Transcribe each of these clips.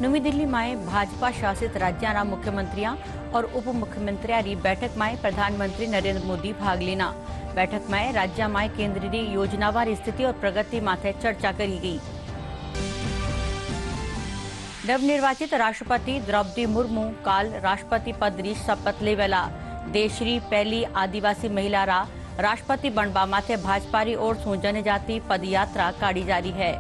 नवी दिल्ली में भाजपा शासित राज्याना मुख्यमंत्रियां और उप मुख्यमंत्रियारी बैठक में प्रधानमंत्री नरेंद्र मोदी भाग लेना। बैठक में राज्य में केंद्रीय योजनावार स्थिति और प्रगति माथे चर्चा करी गई। नवनिर्वाचित राष्ट्रपति द्रौपदी मुर्मू काल राष्ट्रपति पद री शपथ लेवेला। देश री पहली आदिवासी महिला रा राष्ट्रपति बनवा माथे भाजपा री ओर से जनजाति पदयात्रा काढ़ी जारी है।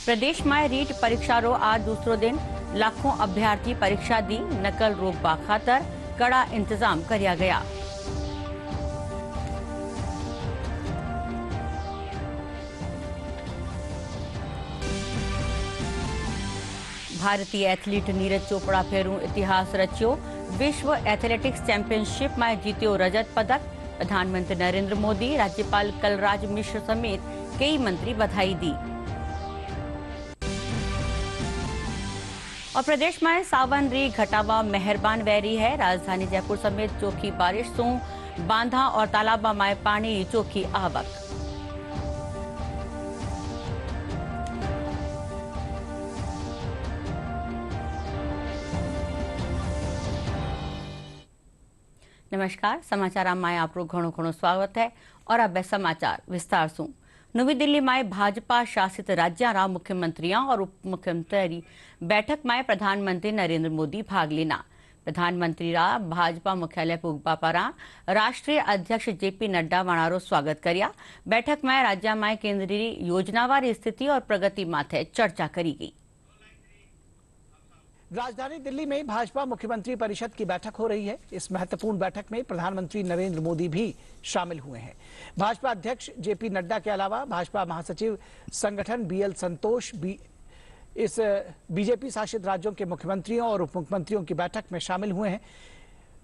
प्रदेश में रीट परीक्षा रो आज दूसरो दिन लाखों अभ्यर्थी परीक्षा दी। नकल रोकवा खातर कड़ा इंतजाम करया गया। भारतीय एथलीट नीरज चोपड़ा फेरू इतिहास रच्यो। विश्व एथलेटिक्स चैंपियनशिप में जीत्यो रजत पदक। प्रधानमंत्री नरेंद्र मोदी, राज्यपाल कलराज मिश्र समेत कई मंत्री बधाई दी। और प्रदेश में सावन री घटावा मेहरबान वैरी है। राजधानी जयपुर समेत चोखी बारिश से बांधा और तालाबा में पानी की चोखी आवक। नमस्कार, समाचार में आपरो घणो घणो स्वागत है। और अब समाचार विस्तार से। नवी दिल्ली में भाजपा शासित राज्याना मुख्यमंत्रियों और उप मुख्यमंत्री बैठक में प्रधानमंत्री नरेंद्र मोदी भाग लेना। प्रधानमंत्री रा भाजपा मुख्यालय पुगबा परा राष्ट्रीय अध्यक्ष जेपी नड्डा वणारो स्वागत करया। बैठक में राज्य में केंद्रीय योजनावार स्थिति और प्रगति माथे चर्चा करी गई। राजधानी दिल्ली में भाजपा मुख्यमंत्री परिषद की बैठक हो रही है। इस महत्वपूर्ण बैठक में प्रधानमंत्री नरेंद्र मोदी भी शामिल हुए हैं। भाजपा अध्यक्ष जेपी नड्डा के अलावा भाजपा महासचिव संगठन बीएल संतोष इस बीजेपी शासित राज्यों के मुख्यमंत्रियों और उप मुख्यमंत्रियों की बैठक में शामिल हुए हैं।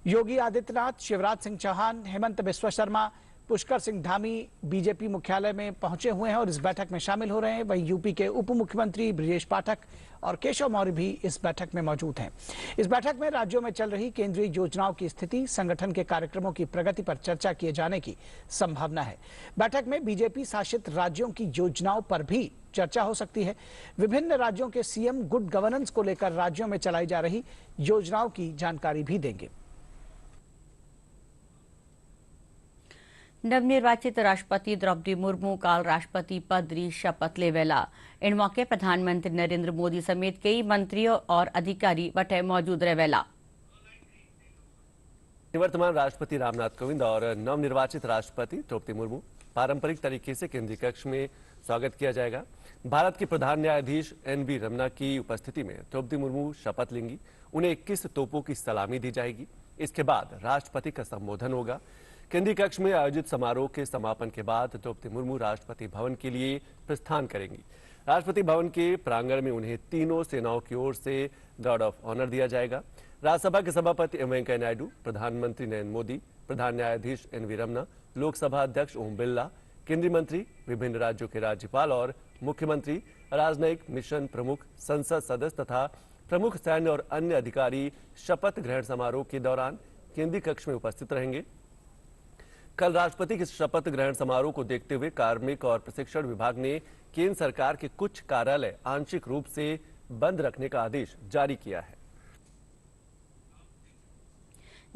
योगी आदित्यनाथ, शिवराज सिंह चौहान, हेमंत बिस्वा शर्मा, पुष्कर सिंह धामी बीजेपी मुख्यालय में पहुंचे हुए हैं और इस बैठक में शामिल हो रहे हैं। वहीं यूपी के उप मुख्यमंत्री ब्रजेश पाठक और केशव मौर्य भी इस बैठक में मौजूद हैं। इस बैठक में राज्यों में चल रही केंद्रीय योजनाओं की स्थिति, संगठन के कार्यक्रमों की प्रगति पर चर्चा किए जाने की संभावना है। बैठक में बीजेपी शासित राज्यों की योजनाओं पर भी चर्चा हो सकती है। विभिन्न राज्यों के सीएम गुड गवर्नेंस को लेकर राज्यों में चलाई जा रही योजनाओं की जानकारी भी देंगे। नवनिर्वाचित राष्ट्रपति द्रौपदी मुर्मू काल राष्ट्रपति पद री शपथ लेवेला। इन मौके प्रधानमंत्री नरेंद्र मोदी समेत कई मंत्रियों और अधिकारी बटे मौजूद रहेला। निवर्तमान राष्ट्रपति रामनाथ कोविंद और नवनिर्वाचित राष्ट्रपति द्रौपदी मुर्मू पारंपरिक तरीके से केंद्रीय कक्ष में स्वागत किया जाएगा। भारत के प्रधान न्यायाधीश एनवी रमन्ना की उपस्थिति में द्रौपदी मुर्मू शपथ लेंगी। उन्हें 21 तोपों की सलामी दी जाएगी। इसके बाद राष्ट्रपति का संबोधन होगा। केंद्रीय कक्ष में आयोजित समारोह के समापन के बाद द्रौपदी मुर्मू राष्ट्रपति भवन के लिए प्रस्थान करेंगी। राष्ट्रपति भवन के प्रांगण में उन्हें तीनों सेनाओं की ओर से गार्ड ऑफ ऑनर दिया जाएगा। राज्यसभा के सभापति एम वेंकैया नायडू, प्रधानमंत्री नरेंद्र मोदी, प्रधान न्यायाधीश एनवी रमन्ना, लोकसभा अध्यक्ष ओम बिरला, केंद्रीय मंत्री, विभिन्न राज्यों के राज्यपाल और मुख्यमंत्री, राजनयिक मिशन प्रमुख, संसद सदस्य तथा प्रमुख सैन्य और अन्य अधिकारी शपथ ग्रहण समारोह के दौरान केंद्रीय कक्ष में उपस्थित रहेंगे। कल राष्ट्रपति के शपथ ग्रहण समारोह को देखते हुए कार्मिक और प्रशिक्षण विभाग ने केंद्र सरकार के कुछ कार्यालय आंशिक रूप से बंद रखने का आदेश जारी किया है।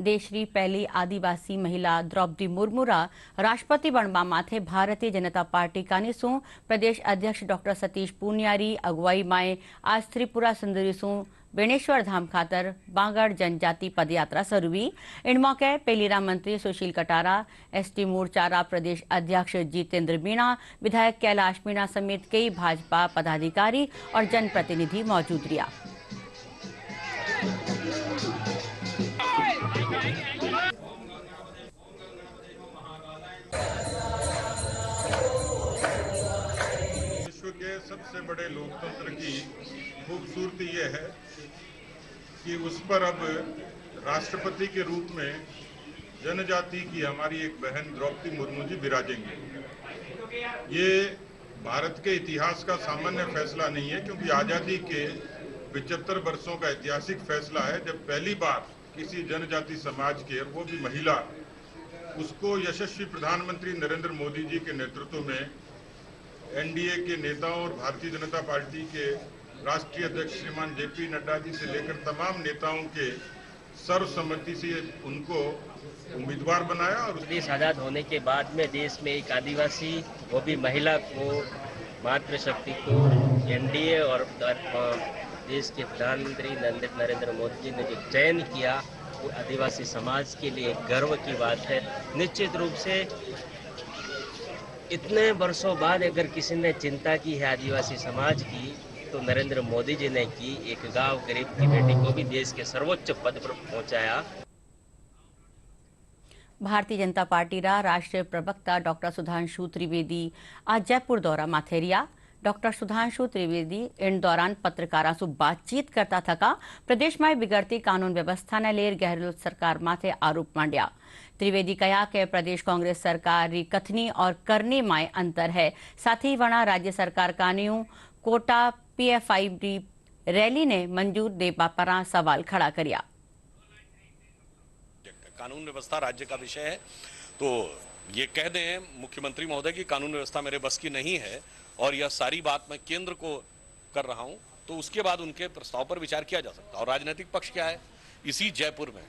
देश री पहली आदिवासी महिला द्रौपदी मुर्मू रा राष्ट्रपति बनवा माथे भारतीय जनता पार्टी कानीसू प्रदेश अध्यक्ष डॉक्टर सतीश पूनियारी अगुवाई में आज त्रिपुरा सुंदरी सू बेणेश्वर धाम खातर बांगड़ जनजाति पदयात्रा शुरू हुई। इन मौके पेलीरा मंत्री सुशील कटारा, एसटी मोर्चारा प्रदेश अध्यक्ष जितेंद्र मीणा, विधायक कैलाश मीणा समेत कई भाजपा पदाधिकारी और जनप्रतिनिधि मौजूद रहा। विश्व के सबसे बड़े लोकतंत्र की खूबसूरती ये है कि उस पर अब राष्ट्रपति के रूप में जनजाति की हमारी एक बहन द्रौपदी मुर्मू जी विराजेंगे। ये भारत के इतिहास का सामान्य फैसला नहीं है, क्योंकि आज़ादी के 75 वर्षों का ऐतिहासिक फैसला है जब पहली बार किसी जनजाति समाज के, वो भी महिला, उसको यशस्वी प्रधानमंत्री नरेंद्र मोदी जी के नेतृत्व में एनडीए के नेताओं और भारतीय जनता पार्टी के राष्ट्रीय अध्यक्ष श्रीमान जेपी नड्डा जी से लेकर तमाम नेताओं के सर्वसम्मति से उनको उम्मीदवार बनाया। और देश आज़ाद होने के बाद में देश में एक आदिवासी, वो भी महिला को, मातृशक्ति को एनडीए और देश के प्रधानमंत्री नरेंद्र मोदी जी ने जो चयन किया, वो आदिवासी समाज के लिए गर्व की बात है। निश्चित रूप से इतने वर्षों बाद अगर किसी ने चिंता की है आदिवासी समाज की, तो नरेंद्र मोदी जी ने की। एक गांव गरीब की बेटी को भी देश के सर्वोच्च पद पर पहुंचाया। भारतीय जनता पार्टीના રાષ્ટ્રીય પ્રવક્તા ડોક્ટર સુધાંશુ ત્રિવેદી आज जयपुर दौरा माथे रिया। डॉक्टर सुधांशु त्रिवेदी इन दौरान पत्रकारों से बातचीत करता थका प्रदेश में बिगड़ती कानून व्यवस्था ने लेर गहलोत सरकार माथे आरोप मांड्या। त्रिवेदी कहा कि प्रदेश कांग्रेस सरकार री कथनी और करनी में अंतर है। साथ ही वणा राज्य सरकार कानून कोटा पीएफआई री रैली ने मंजूर देवा पर सवाल खड़ा करिया। कानून व्यवस्था राज्य का विषय है, तो ये कह दें मुख्यमंत्री महोदय की कानून व्यवस्था मेरे बस की नहीं है और यह सारी बात मैं केंद्र को कर रहा हूं, तो उसके बाद उनके प्रस्ताव पर विचार किया जा सकता है। और राजनीतिक पक्ष क्या है, इसी जयपुर में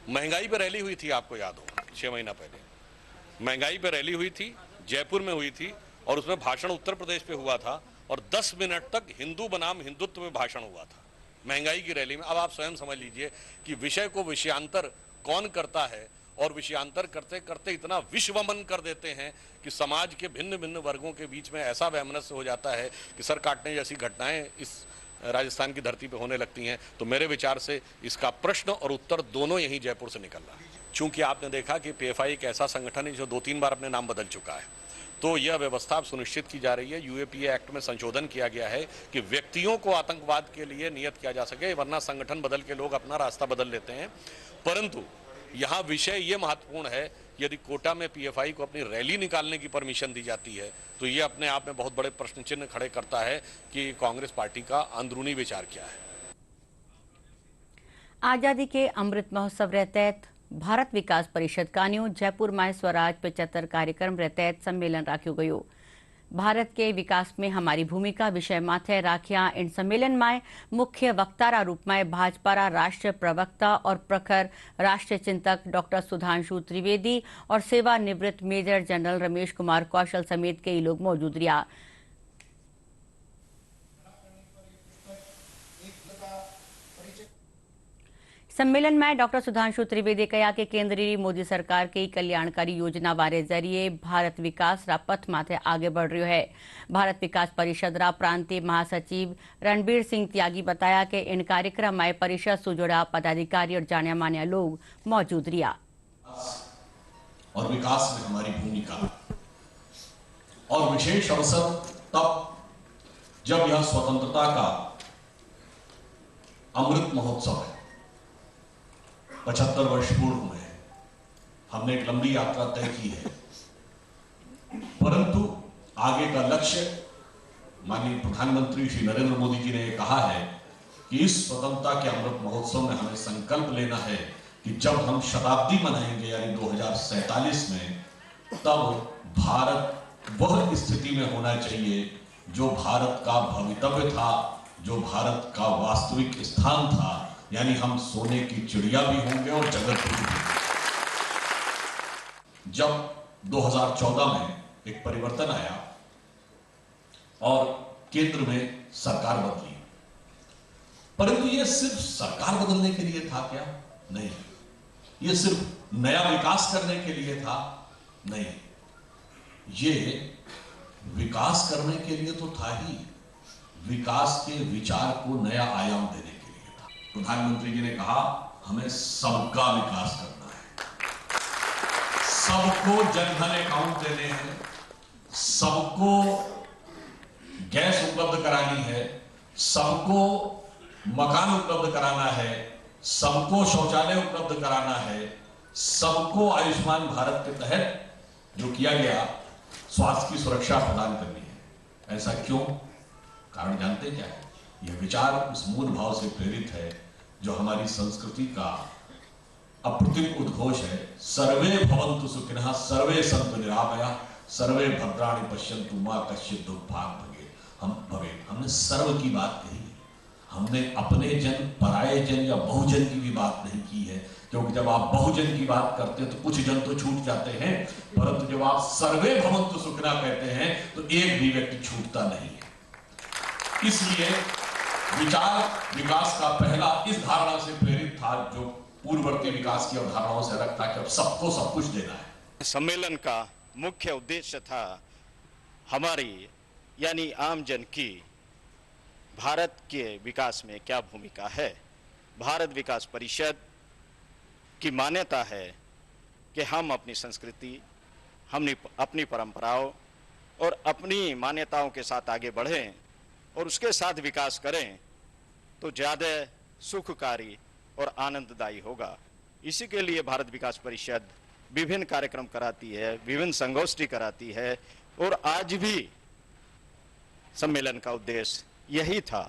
महंगाई पर रैली हुई थी, आपको याद हो 6 महीना पहले महंगाई पर रैली हुई थी, जयपुर में हुई थी और उसमें भाषण उत्तर प्रदेश पे हुआ था और 10 मिनट तक हिंदू बनाम हिंदुत्व में भाषण हुआ था महंगाई की रैली में। अब आप स्वयं समझ लीजिए कि विषय को विषयांतर कौन करता है और विषयांतर करते करते इतना विश्वमन कर देते हैं कि समाज के भिन्न भिन्न वर्गों के बीच में ऐसा वैमनस्य हो जाता है कि सर काटने जैसी घटनाएं इस राजस्थान की धरती पे होने लगती हैं। तो मेरे विचार से इसका प्रश्न और उत्तर दोनों यहीं जयपुर से निकल रहा है। चूंकि आपने देखा कि पीएफआई एक ऐसा संगठन है जो 2-3 बार अपने नाम बदल चुका है, तो यह व्यवस्था अब सुनिश्चित की जा रही है। यूएपीए एक्ट में संशोधन किया गया है कि व्यक्तियों को आतंकवाद के लिए नियत किया जा सके, वरना संगठन बदल के लोग अपना रास्ता बदल लेते हैं। परंतु यहाँ विषय ये महत्वपूर्ण है, यदि कोटा में पीएफआई को अपनी रैली निकालने की परमिशन दी जाती है तो ये अपने आप में बहुत बड़े प्रश्न चिन्ह खड़े करता है कि कांग्रेस पार्टी का अंदरूनी विचार क्या है। आजादी के अमृत महोत्सव रे तहत भारत विकास परिषद कान्यू जयपुर में स्वराज 75 कार्यक्रम रे तहत सम्मेलन राख्यो गयो। भारत के विकास में हमारी भूमिका विषय माथे राख्या इन सम्मेलन में मुख्य वक्ता रूप में भाजपा राष्ट्रीय प्रवक्ता और प्रखर राष्ट्रीय चिंतक डॉक्टर सुधांशु त्रिवेदी और सेवानिवृत्त मेजर जनरल रमेश कुमार कौशल समेत कई लोग मौजूद रहा। सम्मेलन में डॉक्टर सुधांशु त्रिवेदी कहा कि केंद्रीय मोदी सरकार की कल्याणकारी योजना बारे जरिए भारत विकास रा पथ माथे आगे बढ़ रही है। भारत विकास परिषद रा प्रांतीय महासचिव रणबीर सिंह त्यागी बताया कि इन कार्यक्रम में परिषद से जुड़ा पदाधिकारी और जाने माने लोग मौजूद रहा। और विकास में हमारी भूमिका और विशेष अवसर तब जब यह स्वतंत्रता का अमृत महोत्सव है, 75 वर्ष पूर्ण हुए हैं। हमने एक लंबी यात्रा तय की है, परंतु आगे का लक्ष्य माननीय प्रधानमंत्री श्री नरेंद्र मोदी जी ने कहा है कि इस स्वतंत्रता के अमृत महोत्सव में हमें संकल्प लेना है कि जब हम शताब्दी मनाएंगे यानी 2047 में, तब भारत वह स्थिति में होना चाहिए जो भारत का भवितव्य था, जो भारत का वास्तविक स्थान था, यानी हम सोने की चिड़िया भी होंगे और जगत भी होंगे। जब 2014 में एक परिवर्तन आया और केंद्र में सरकार बदली, परंतु यह सिर्फ सरकार बदलने के लिए था क्या? नहीं। यह सिर्फ नया विकास करने के लिए था? नहीं। ये विकास करने के लिए तो था ही, विकास के विचार को नया आयाम देने के लिए था। प्रधानमंत्री जी ने कहा हमें सबका विकास करना है, सबको जनधन अकाउंट देने हैं, सबको गैस उपलब्ध करानी है, सबको मकान उपलब्ध कराना है, सबको शौचालय उपलब्ध कराना है, सबको आयुष्मान भारत के तहत जो किया गया स्वास्थ्य की सुरक्षा प्रदान करनी है। ऐसा क्यों? कारण जानते क्या है? यह विचार उस मूल भाव से प्रेरित है जो हमारी संस्कृति का अप्रतिम उद्घोष है, सर्वे भवन्तु सुखिनः सर्वे सन्तु निरामया। सर्वे भद्राणि पश्यन्तु मा कश्चित् दुर्भाग् भवेत्। हमने सर्व की बात कही, हमने अपने जन, पराये जन या बहुजन की भी बात नहीं की है, क्योंकि जब आप बहुजन की बात करते हैं तो कुछ जन तो छूट जाते हैं, परंतु जब आप सर्वे भवन्तु सुखिनः कहते हैं तो एक भी व्यक्ति छूटता नहीं है। इसलिए विचार विकास का पहला इस धारणा से प्रेरित था, जो पूर्ववर्ती विकास की अवधारणाओं से अलग था कि अब सबको सब कुछ देना है। सम्मेलन का मुख्य उद्देश्य था हमारी यानी आम जन की भारत के विकास में क्या भूमिका है। भारत विकास परिषद की मान्यता है कि हम अपनी संस्कृति, हमने अपनी परंपराओं और अपनी मान्यताओं के साथ आगे बढ़ें और उसके साथ विकास करें तो ज़्यादा सुखकारी और आनंददायी होगा। इसी के लिए भारत विकास परिषद विभिन्न कार्यक्रम कराती है, विभिन्न संगोष्ठी कराती है और आज भी सम्मेलन का उद्देश्य यही था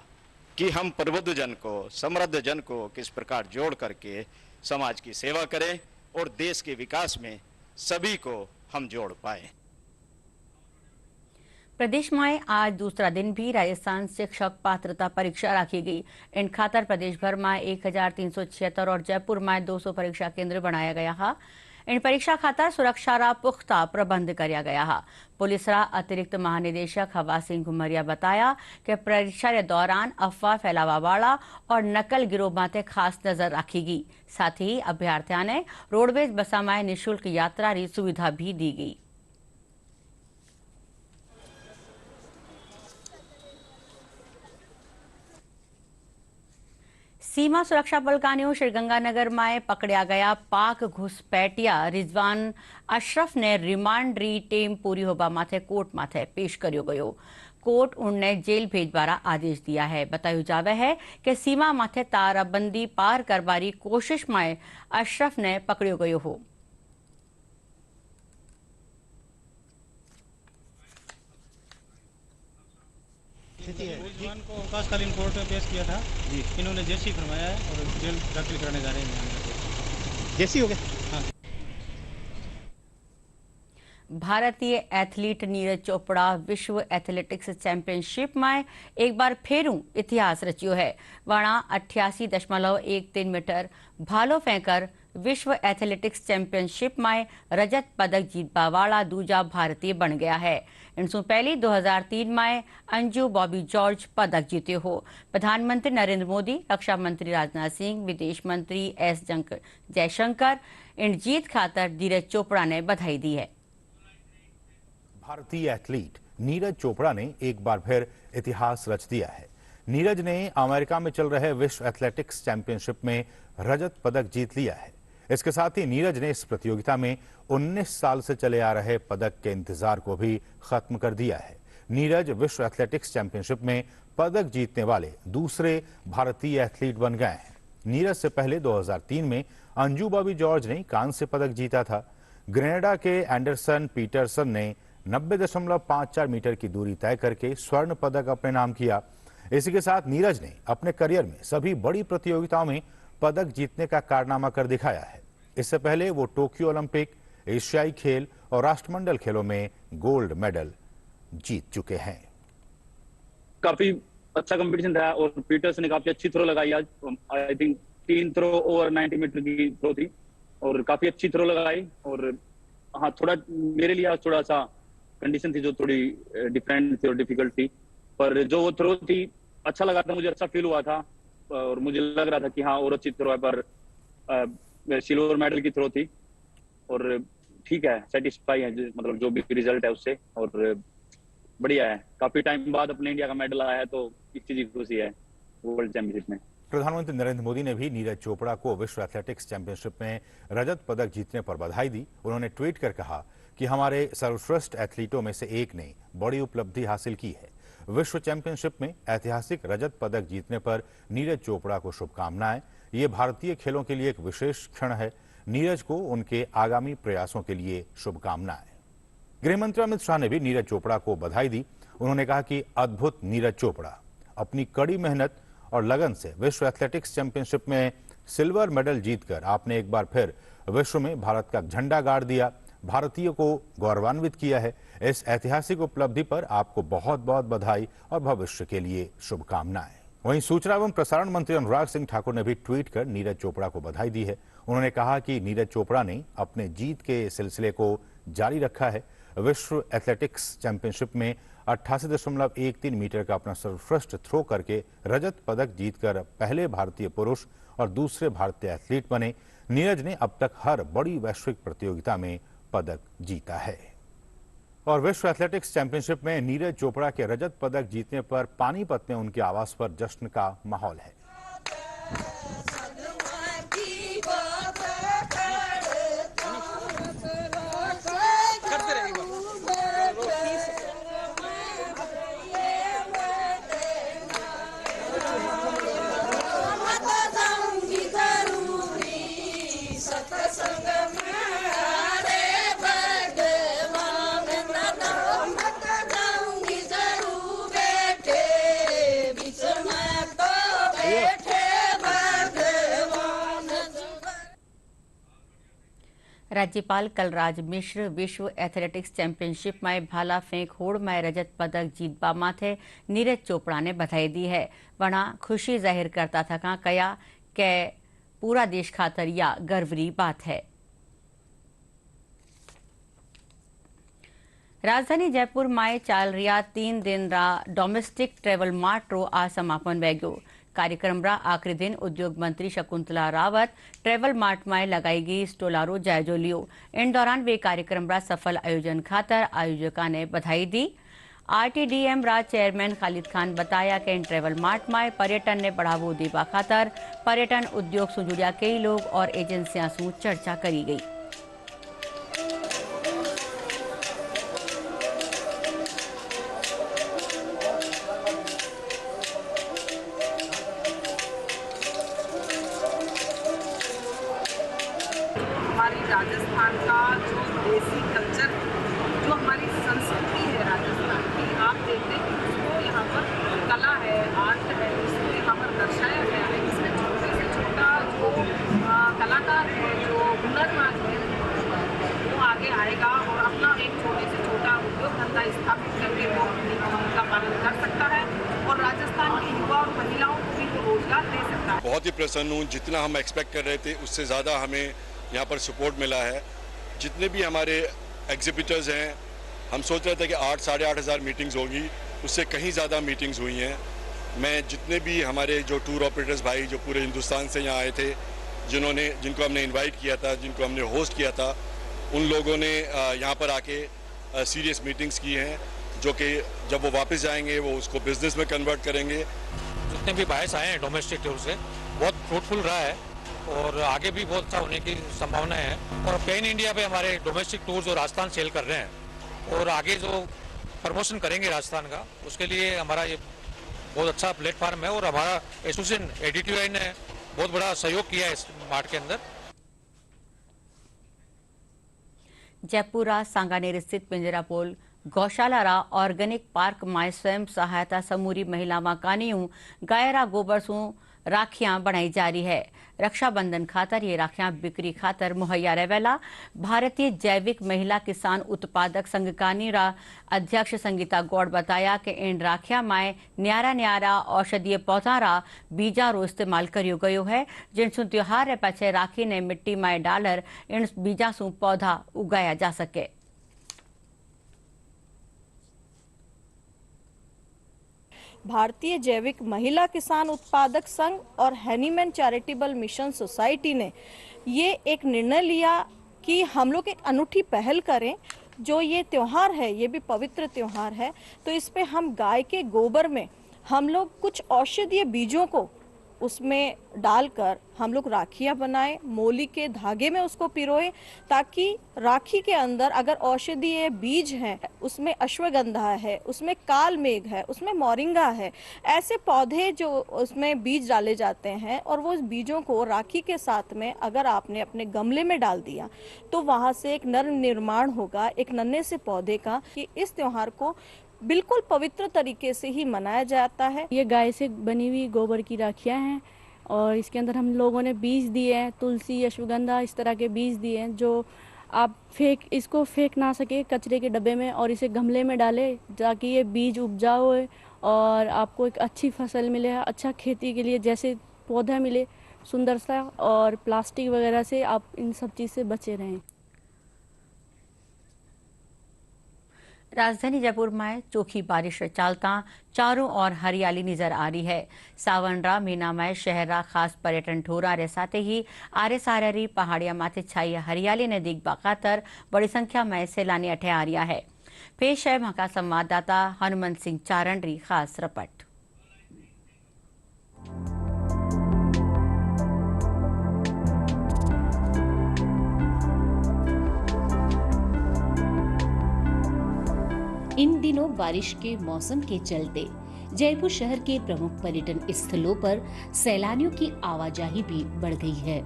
कि हम प्रबुद्ध जन को, समृद्ध जन को किस प्रकार जोड़ करके समाज की सेवा करें और देश के विकास में सभी को हम जोड़ पाए। प्रदेश में आज दूसरा दिन भी राजस्थान शिक्षक पात्रता परीक्षा रखी गई। इन खातर प्रदेश भर में 1376 और जयपुर में 200 परीक्षा केंद्र बनाया गया है। इन परीक्षा खातर सुरक्षा रा पुख्ता प्रबंध किया गया है। पुलिस रा अतिरिक्त महानिदेशक हवा सिंह घुमरिया बताया कि परीक्षा के दौरान अफवाह फैलावा वाला और नकल गिरोह माथे खास नजर रखी गई। साथ ही अभ्यर्थियों ने रोडवेज बसा में निःशुल्क यात्रा की सुविधा भी दी गई। सीमा सुरक्षा बल कान्यू श्रीगंगानगर में पकड़ा गया पाक घुसपैठिया रिजवान अशरफ ने रिमांड री टेम पूरी होबा माथे कोर्ट माथे पेश करियो गयो। कोर्ट उनने जेल भेजवारा आदेश दिया है। बतायो जावे है कि सीमा माथे ताराबंदी पार करवारी कोशिश में अशरफ ने पकड़ियो गयो हो। रिजवान को अवकाशकालीन कोर्ट में पेश किया था जी। इन्होंने जेसी फरमाया है और जेल दाखिल करने जा रहे हैं। जेसी हो गया। हाँ। भारतीय एथलीट नीरज चोपड़ा विश्व एथलेटिक्स चैंपियनशिप में एक बार फेरू इतिहास रचियो है। वणा 88.13 मीटर भालो फेंकर विश्व एथलेटिक्स चैंपियनशिप में रजत पदक जीतवा वाला दूजा भारतीय बन गया है। इनसे पहले 2003 में अंजू बॉबी जॉर्ज पदक जीते हो। प्रधानमंत्री नरेंद्र मोदी, रक्षा मंत्री राजनाथ सिंह, विदेश मंत्री एस जयशंकर इन जीत खातर नीरज चोपड़ा ने बधाई दी है। भारतीय एथलीट नीरज चोपड़ा ने एक बार फिर इतिहास रच दिया है। नीरज ने अमेरिका में चल रहे विश्व एथलेटिक्स चैंपियनशिप में रजत पदक जीत लिया है। इसके साथ ही नीरज ने इस प्रतियोगिता में 19 साल से चले आ रहे पदक के इंतजार को भी खत्म कर दिया है। नीरज विश्व एथलेटिक्स चैंपियनशिप में पदक जीतने वाले दूसरे भारतीय एथलीट बन गए हैं। नीरज से पहले 2003 में अंजू बॉबी जॉर्ज ने कांस्य पदक जीता था। ग्रेनेडा के एंडरसन पीटरसन ने 90.54 मीटर की दूरी तय करके स्वर्ण पदक अपने नाम किया। इसी के साथ नीरज ने अपने करियर में सभी बड़ी प्रतियोगिताओं में पदक जीतने का कारनामा कर दिखाया है। इससे पहले वो टोक्यो ओलंपिक, एशियाई खेल और राष्ट्रमंडल खेलों में गोल्ड मेडल जीत चुके हैं। काफी अच्छा कंपटीशन रहा और पीटर्स ने काफी अच्छी थ्रो लगाई आज। I think 3 throw over 90 metre की थ्रो थी और काफी अच्छी थ्रो लगाई। और हाँ, थोड़ा मेरे लिए आज थोड़ा सा कंडीशन थी जो थोड़ी डिफरेंट थी और डिफिकल्ट थी, पर जो वो थ्रो थी अच्छा लगा था, मुझे अच्छा फील हुआ था और मुझे लग रहा था कि हाँ और अच्छी थ्रो है, पर सिल्वर मेडल की थ्रो थी और ठीक है, सेटिस्फाई है मतलब जो भी रिजल्ट है उससे और बढ़िया है। काफी टाइम बाद अपने इंडिया का मेडल आया है तो इस चीज की खुशी है वर्ल्ड चैंपियनशिप में। प्रधानमंत्री नरेंद्र मोदी ने भी नीरज चोपड़ा को विश्व एथलेटिक्स चैंपियनशिप में रजत पदक जीतने पर बधाई दी। उन्होंने ट्वीट कर कहा कि हमारे सर्वश्रेष्ठ एथलीटों में से एक ने बड़ी उपलब्धि हासिल की है। विश्व चैंपियनशिप में ऐतिहासिक रजत पदक जीतने पर नीरज चोपड़ा को शुभकामनाएं। ये भारतीय खेलों के लिए एक विशेष क्षण है। नीरज को उनके आगामी प्रयासों के लिए शुभकामनाएं। गृहमंत्री अमित शाह ने भी नीरज चोपड़ा को बधाई दी। उन्होंने कहा कि अद्भुत नीरज चोपड़ा, अपनी कड़ी मेहनत और लगन से विश्व एथलेटिक्स चैंपियनशिप में सिल्वर मेडल जीतकर आपने एक बार फिर विश्व में भारत का झंडा गाड़ दिया। भारतीयों को गौरवान्वित किया है। इस ऐतिहासिक उपलब्धि पर आपको बहुत बहुत बधाई और भविष्य के लिए शुभकामनाएं। वहीं सूचना एवं प्रसारण मंत्री अनुराग सिंह ठाकुर ने भी ट्वीट कर नीरज चोपड़ा को बधाई दी है। उन्होंने कहा कि नीरज चोपड़ा ने अपने जीत के सिलसिले को जारी रखा है। विश्व एथलेटिक्स चैंपियनशिप में 88.13 मीटर का अपना सर्वश्रेष्ठ थ्रो करके रजत पदक जीतकर पहले भारतीय पुरुष और दूसरे भारतीय एथलीट बने। नीरज ने अब तक हर बड़ी वैश्विक प्रतियोगिता में पदक जीता है। और विश्व एथलेटिक्स चैंपियनशिप में नीरज चोपड़ा के रजत पदक जीतने पर पानीपत में उनके आवास पर जश्न का माहौल है। राज्यपाल कलराज मिश्र विश्व एथलेटिक्स चैंपियनशिप में भाला फेंक होड़ में रजत पदक जीतबा माथे नीरज चोपड़ा ने बधाई दी है। वणा खुशी जाहिर करता था कया के पूरा देश खातर या गर्वरी बात है। राजधानी जयपुर में चाल रिया 3 दिन रा डोमेस्टिक ट्रेवल मार्ट रो आज समापन वैगो। कार्यक्रम रा आखिरी दिन उद्योग मंत्री शकुंतला रावत ट्रेवल मार्ट में लगाई गई स्टोलारो जायजो लियो। इन दौरान वे कार्यक्रम रा सफल आयोजन खातर आयोजका ने बधाई दी। आरटीडीएम रा चेयरमैन खालिद खान बताया कि इन ट्रेवल मार्ट में पर्यटन ने बढ़ावो देवा खातर पर्यटन उद्योग से जुड़िया कई लोग और एजेंसियां से चर्चा करी गई। राजस्थान का जो देसी कल्चर, जो हमारी संस्कृति है राजस्थान की, आप देखते हैं कि उसको यहाँ पर कला है, आर्ट है, उसको यहाँ पर दर्शाया गया है। इसमें छोटे से छोटा जो कलाकार है, जो हुनरबाज है, वो आगे आएगा और अपना एक छोटे से छोटा उद्योग धंधा स्थापित करके वो अपनी भूमिका का पालन कर सकता है और राजस्थान के युवा और महिलाओं को भी रोजगार दे सकता है। बहुत ही प्रसन्न हूँ। जितना हम एक्सपेक्ट कर रहे थे उससे ज़्यादा हमें यहाँ पर सपोर्ट मिला है। जितने भी हमारे एग्जिबिटर्स हैं, हम सोच रहे थे कि 8-8.5 हज़ार मीटिंग्स होगी, उससे कहीं ज़्यादा मीटिंग्स हुई हैं। मैं जितने भी हमारे जो टूर ऑपरेटर्स भाई जो पूरे हिंदुस्तान से यहाँ आए थे, जिनको हमने इनवाइट किया था, जिनको हमने होस्ट किया था, उन लोगों ने यहाँ पर आके सीरियस मीटिंग्स की हैं, जो कि जब वो वापस जाएंगे वो उसको बिजनेस में कन्वर्ट करेंगे। जितने भी बायर्स आए हैं डोमेस्टिक टूर से, बहुत फ्रूटफुल रहा है और आगे भी बहुत अच्छा होने की संभावना है। और पेन इंडिया पे हमारे डोमेस्टिक टूर्स और राजस्थान सेल कर रहे हैं और आगे जो प्रमोशन करेंगे राजस्थान का, उसके लिए हमारा ये बहुत अच्छा प्लेटफॉर्म है और हमारा एसोसिएशन एडीटीआई ने बहुत बड़ा सहयोग किया है इस मार्ट के अंदर। जयपुरा सांगानेर स्थित पिंजरापोल गौशाला रा ऑर्गेनिक पार्क में स्वयं सहायता समूरी महिलावां कानियों गायरा गोबर सु राखियां बनाई जा रही है। रक्षाबंधन खातर ये राखियां बिक्री खातर मुहैया रहेला। भारतीय जैविक महिला किसान उत्पादक संघ कानी रा अध्यक्ष संगीता गौड़ बताया कि इन राखियां में न्यारा न्यारा औषधीय पौधा रा बीजा रो इस्तेमाल करियो गयो है, जिनसु त्योहार पछे राखी ने मिट्टी में डालर इन बीजा सु पौधा उगाया जा सके। भारतीय जैविक महिला किसान उत्पादक संघ और हैनीमैन चैरिटेबल मिशन सोसाइटी ने ये एक निर्णय लिया कि हम लोग एक अनूठी पहल करें। जो ये त्योहार है, ये भी पवित्र त्योहार है, तो इस पे हम गाय के गोबर में हम लोग कुछ औषधीय बीजों को उसमें डालकर हम लोग राखियां बनाएं, मोली के धागे में उसको पिरोएं, ताकि राखी के अंदर अगर औषधीय बीज हैं, उसमें अश्वगंधा है, उसमें काल मेघ है, उसमें मोरिंगा है, ऐसे पौधे जो उसमें बीज डाले जाते हैं और वो बीजों को राखी के साथ में अगर आपने अपने गमले में डाल दिया तो वहाँ से एक नर निर्माण होगा एक नन्हे से पौधे का। कि इस त्योहार को बिल्कुल पवित्र तरीके से ही मनाया जाता है। ये गाय से बनी हुई गोबर की राखियां हैं और इसके अंदर हम लोगों ने बीज दिए हैं, तुलसी, अश्वगंधा, इस तरह के बीज दिए हैं जो आप इसको फेंक ना सके कचरे के डब्बे में और इसे गमले में डालें ताकि ये बीज उपजाऊ हो और आपको एक अच्छी फसल मिले, अच्छा खेती के लिए जैसे पौधा मिले, सुंदर सा, और प्लास्टिक वगैरह से आप इन सब चीज़ से बचे रहें। राजधानी जयपुर में चोखी बारिश चालता चारों ओर हरियाली नजर आ रही है। सावनरा मीनामय शहरा खास पर्यटन ठोरा रे साथ ही आरे सारी पहाड़िया माथे छाई हरियाली ने दिख खातर बड़ी संख्या में सैलानी अठे आ रहा है। पेश है महाका संवाददाता हनुमंत सिंह चारण री खास रिपोर्ट। इन दिनों बारिश के मौसम के चलते जयपुर शहर के प्रमुख पर्यटन स्थलों पर सैलानियों की आवाजाही भी बढ़ गई है।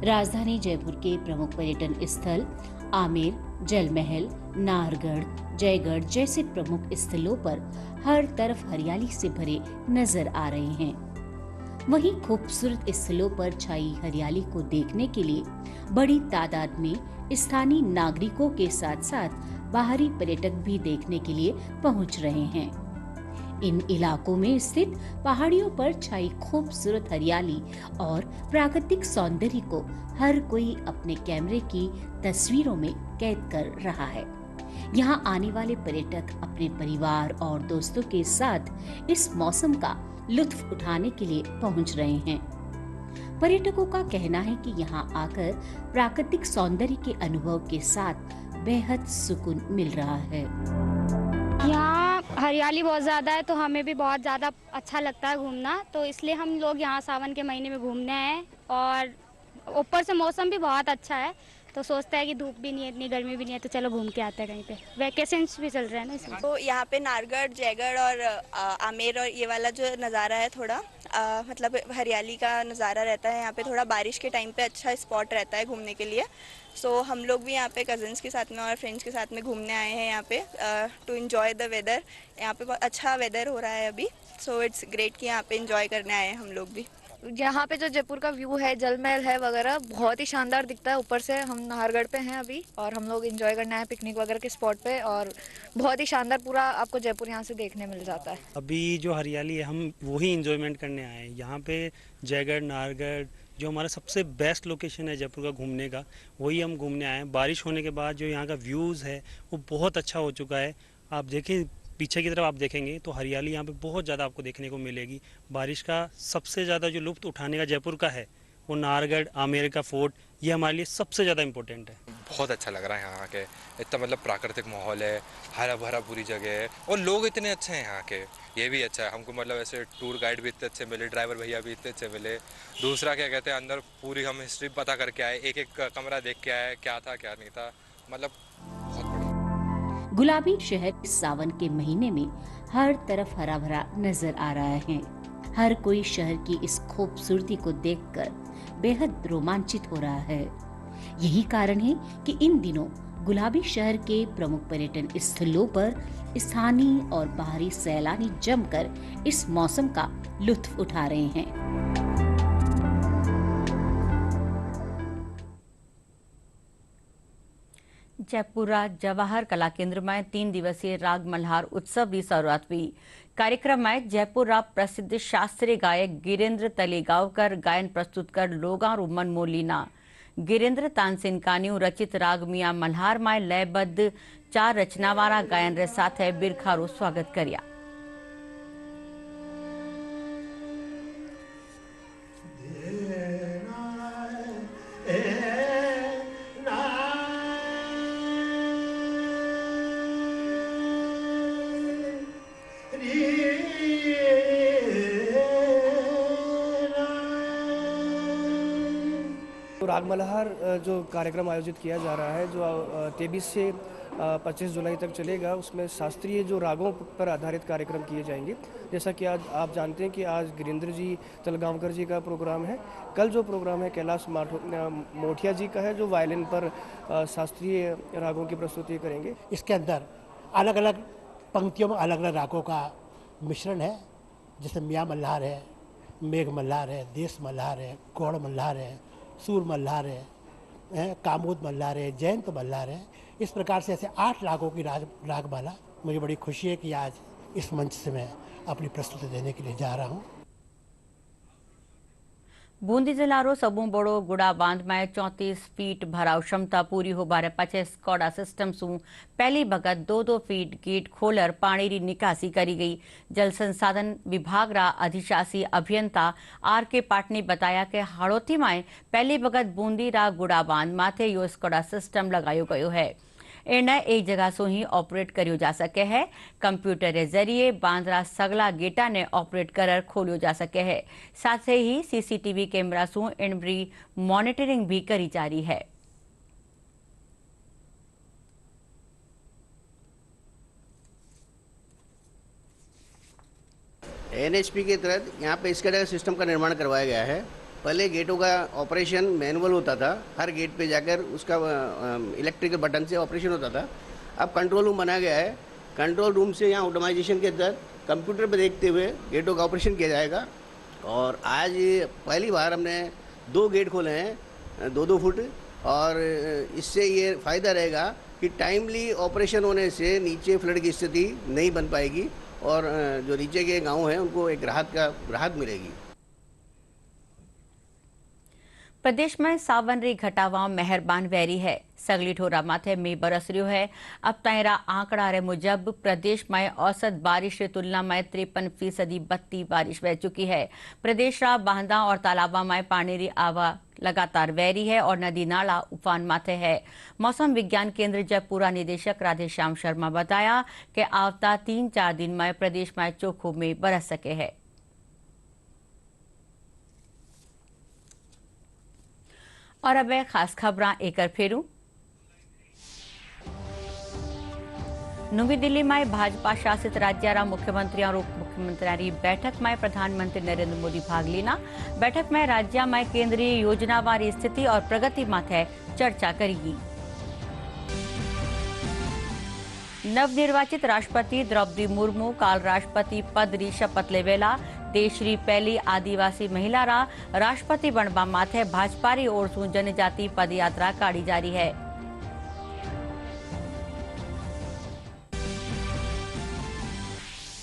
राजधानी जयपुर के प्रमुख पर्यटन स्थल आमेर, जल महल, नाहरगढ़, जयगढ़ जैसे प्रमुख स्थलों पर हर तरफ हरियाली से भरे नजर आ रहे हैं। वहीं खूबसूरत स्थलों पर छाई हरियाली को देखने के लिए बड़ी तादाद में स्थानीय नागरिकों के साथ साथ बाहरी पर्यटक भी देखने के लिए पहुंच रहे हैं। इन इलाकों में स्थित पहाड़ियों पर छाई खूबसूरत हरियाली और प्राकृतिक सौंदर्य को हर कोई अपने कैमरे की तस्वीरों में कैद कर रहा है। यहां आने वाले पर्यटक अपने परिवार और दोस्तों के साथ इस मौसम का लुत्फ उठाने के लिए पहुंच रहे हैं। पर्यटकों का कहना है कि यहां आकर प्राकृतिक सौंदर्य के अनुभव के साथ बेहद सुकून मिल रहा है। यहाँ हरियाली बहुत ज़्यादा है तो हमें भी बहुत ज़्यादा अच्छा लगता है घूमना, तो इसलिए हम लोग यहाँ सावन के महीने में घूमने आए और ऊपर से मौसम भी बहुत अच्छा है तो सोचते हैं कि धूप भी नहीं है, इतनी गर्मी भी नहीं है, तो चलो घूम के आते हैं कहीं पे। वैकेशंस भी चल रहे हैं ना इसलिए। तो यहाँ पे नाहरगढ़, जयगढ़ और आमेर और ये वाला जो नज़ारा है थोड़ा मतलब हरियाली का नज़ारा रहता है। यहाँ पे थोड़ा बारिश के टाइम पे अच्छा स्पॉट रहता है घूमने के लिए। सो हम लोग भी यहाँ पे कज़न्स के साथ में और फ्रेंड्स के साथ में घूमने आए हैं यहाँ पे टू एंजॉय द वेदर। यहाँ पे बहुत अच्छा वेदर हो रहा है अभी, सो इट्स ग्रेट कि यहाँ पे एंजॉय करने आए हैं हम लोग भी। यहाँ पे जो जयपुर का व्यू है, जल महल है वगैरह, बहुत ही शानदार दिखता है। ऊपर से हम नाहरगढ़ पे हैं अभी और हम लोग एंजॉय करने आए पिकनिक वगैरह के स्पॉट पे और बहुत ही शानदार पूरा आपको जयपुर यहाँ से देखने मिल जाता है। अभी जो हरियाली है हम वही एंजॉयमेंट करने आए हैं। यहाँ पे जयगढ़, नाहरगढ़ जो हमारा सबसे बेस्ट लोकेशन है जयपुर का घूमने का, वही हम घूमने आए हैं। बारिश होने के बाद जो यहाँ का व्यूज़ है वो बहुत अच्छा हो चुका है। आप देखिए पीछे की तरफ आप देखेंगे तो हरियाली यहाँ पे बहुत ज़्यादा आपको देखने को मिलेगी। बारिश का सबसे ज़्यादा जो लुत्फ़ उठाने का जयपुर का है वो नाहरगढ़, आमेर का फोर्ट, ये हमारे लिए सबसे ज़्यादा इम्पोर्टेंट है। बहुत अच्छा लग रहा है यहाँ के, इतना मतलब प्राकृतिक माहौल है, हरा भरा पूरी जगह है और लोग इतने अच्छे हैं यहाँ के, ये भी अच्छा है। हमको मतलब ऐसे टूर गाइड भी इतने अच्छे मिले, ड्राइवर भैया भी इतने अच्छे मिले। दूसरा क्या कहते हैं, अंदर पूरी हम हिस्ट्री पता करके आए, एक एक कमरा देख के आए, क्या था क्या नहीं था, मतलब बहुत बढ़िया। गुलाबी शहर इस सावन के महीने में हर तरफ हरा भरा नजर आ रहा है। हर कोई शहर की इस खूबसूरती को देखकर बेहद रोमांचित हो रहा है। यही कारण है कि इन दिनों गुलाबी शहर के प्रमुख पर्यटन स्थलों पर स्थानीय और बाहरी सैलानी जमकर इस मौसम का लुत्फ उठा रहे हैं। जयपुरा जवाहर कला केंद्र में 3 दिवसीय राग मल्हार उत्सव की शुरुआत हुई। कार्यक्रम में जयपुर प्रसिद्ध शास्त्रीय गायक गिरेंद्र तलेगांवकर गायन प्रस्तुत कर लोगा मन मोलीना। गिरेंद्र तानसेन कान्यू रचित राग मियां मल्हार में लयबद्ध 4 रचनावारा गायन रे साथ बिरखारू स्वागत कर्या। राग मल्हार जो कार्यक्रम आयोजित किया जा रहा है, जो 23 से 25 जुलाई तक चलेगा, उसमें शास्त्रीय जो रागों पर आधारित कार्यक्रम किए जाएंगे। जैसा कि आज आप जानते हैं कि आज गिरेंद्र जी तलगांवकर जी का प्रोग्राम है। कल जो प्रोग्राम है कैलाश मोठिया जी का है, जो वायलिन पर शास्त्रीय रागों की प्रस्तुति करेंगे। इसके अंदर अलग अलग पंक्तियों में अलग अलग रागों का मिश्रण है, जैसे मियां मल्हार है, मेघ मल्हार है, देश मल्हार है, गौड़ मल्हार है, सूर मल्हार है कामोद मल्हार है, जयंत मल्हार है। इस प्रकार से ऐसे 8 रागों की रागमाला, मुझे बड़ी खुशी है कि आज इस मंच से मैं अपनी प्रस्तुति देने के लिए जा रहा हूँ। बूंदी जिल्लारो सबू बड़ो गुड़ा बांध में 34 फीट भराव क्षमता पूरी हो बारे पाछे स्कॉडा सिस्टम सू पहली बगत 2-2 फीट गेट खोलर पानी री निकासी करी गई। जल संसाधन विभाग रा अधिशासी अभियंता R.K. पाटनी बताया कि हाड़ोती में पहली बगत बूंदी रा गुड़ा बांध माथे यो स्कॉडा सिस्टम लगायो गयो है। इन्हें एक जगह सो ही ऑपरेट करियो जा सके है। कंप्यूटर के जरिए बांद्रा सगला गेटा ने ऑपरेट कर खोलियो जा सके है। साथ ही CCTV कैमरा सु इनरी मॉनिटरिंग भी करी जा रही है। NHP के तहत यहाँ पे इसका सिस्टम का निर्माण करवाया गया है। पहले गेटों का ऑपरेशन मैनुअल होता था, हर गेट पे जाकर उसका इलेक्ट्रिकल बटन से ऑपरेशन होता था। अब कंट्रोल रूम बनाया गया है। कंट्रोल रूम से यहाँ ऑटोमाइजेशन के तहत कंप्यूटर पे देखते हुए गेटों का ऑपरेशन किया जाएगा। और आज पहली बार हमने 2 गेट खोले हैं 2-2 फुट, और इससे ये फ़ायदा रहेगा कि टाइमली ऑपरेशन होने से नीचे फ्लड की स्थिति नहीं बन पाएगी और जो नीचे के गाँव हैं उनको एक राहत मिलेगी। प्रदेश में सावन री घटावा मेहरबान वैरी है। सगली ठोरा माथे में बरस रियो है। अब ताईरा आंकड़ा रे मुजब प्रदेश में औसत बारिश की तुलना में 53% बत्ती बारिश बह चुकी है। प्रदेश रा बांधा और तालाबा में पानी री आवा लगातार वैरी है और नदी नाला उफान माथे है। मौसम विज्ञान केंद्र जयपुरा निदेशक राधेश्याम शर्मा बताया कि आवता 3-4 दिन में प्रदेश में चोखो में बरस सके है। और अब खास खबरां एकर फेरू। नवी दिल्ली में भाजपा शासित राज्य मुख्यमंत्री और उप मुख्यमंत्री बैठक में प्रधानमंत्री नरेंद्र मोदी भाग लेना। बैठक में राज्य में केंद्रीय योजनावार स्थिति और प्रगति माथे चर्चा करेगी। नवनिर्वाचित राष्ट्रपति द्रौपदी मुर्मू काल राष्ट्रपति पद री शपथ लेवेला। देश री पहली आदिवासी महिला रा राष्ट्रपति बनवा माथे भाजपा री ओर सु जनजाति पद यात्रा काढ़ी जारी है।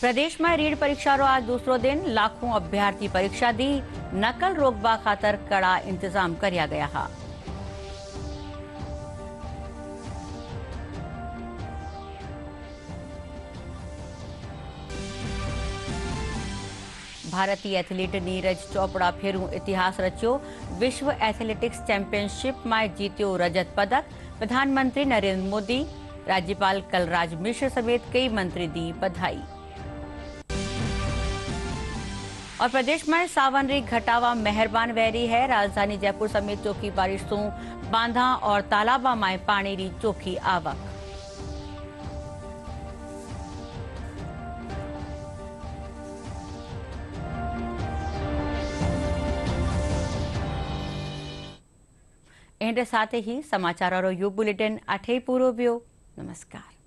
प्रदेश में रीढ़ परीक्षा रो आज दूसरो दिन। लाखों अभ्यर्थी परीक्षा दी। नकल रोकवा खातर कड़ा इंतजाम करया गया है। भारतीय एथलीट नीरज चोपड़ा फेरू इतिहास रचियो। विश्व एथलेटिक्स चैंपियनशिप में जीत्यो रजत पदक। प्रधानमंत्री नरेंद्र मोदी, राज्यपाल कलराज मिश्र समेत कई मंत्री दी बधाई। और प्रदेश में सावन री घटावा मेहरबान वैरी है। राजधानी जयपुर समेत चौखी बारिश से बांधा और तालाबा में पानी री चौखी आवक। एंड साथ ही समाचारों यो बुलेटिन 8 पूरो व्यो। नमस्कार।